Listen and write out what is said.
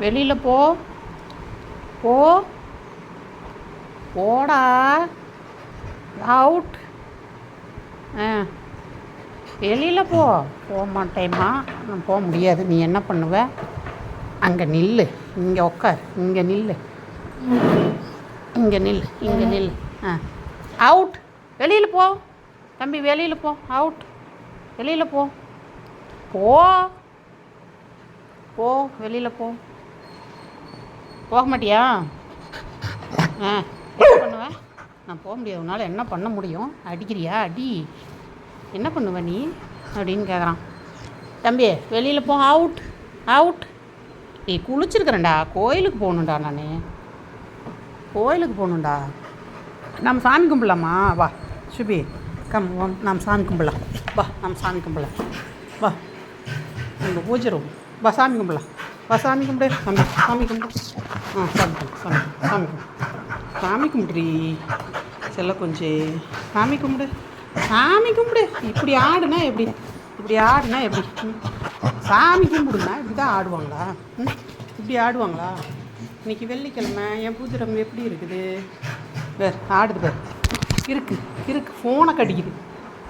வெளியில் போ போ போடா அவுட். வெளியில் போக மாட்டேம்மா. நான் போக முடியாது. நீ என்ன பண்ணுவ? அங்கே நில்லு, இங்கே உட்கார், இங்கே நில்லு, இங்கே நில்லு, இங்கே நில்லு. அவுட். வெளியில் போ தம்பி, வெளியில் போ. அவுட். வெளியில் போ போ போ வெளியில் போ. போக மாட்டியா? என்ன பண்ணுவேன்? நான் போக முடியாது. உன்னால் என்ன பண்ண முடியும்? அடிக்கிறியா? அடி. என்ன பண்ணுவ நீ அப்படின்னு கேட்குறான். தம்பி வெளியில் போ. Out out. நீ குளிச்சிருக்கிறேன்டா, கோயிலுக்கு போகணுண்டா. நான் கோயிலுக்கு போகணுண்டா. நம்ம சாமி கும்பிடலாமா? வா சுபி, கம், நாம் சாமி கும்பிடலாம். வா, நம்ம சாமி கும்பிடலாம். வா, உங்கள் பூஜை ரூம். வா, சாமி கும்பிடலாம். வா, சாமி கும்பிடு. சாமி கும்பிடு. சாமி கும்பிடு. சாமி கும்பிடு. சாமி கும்பிட்றி செல்ல கொஞ்சம். சாமி கும்பிடு. சாமி கும்பிடு. இப்படி ஆடுனா எப்படி? இப்படி ஆடுனா எப்படி? சாமி கும்பிடுனா இப்படி தான் ஆடுவாங்களா? இப்படி ஆடுவாங்களா? இன்றைக்கி வெள்ளிக்கிழமை என் பூஜை ரூம் எப்படி இருக்குது? வேறு ஆடுது பேர். இருக்கு ஃபோனை கடிக்குது.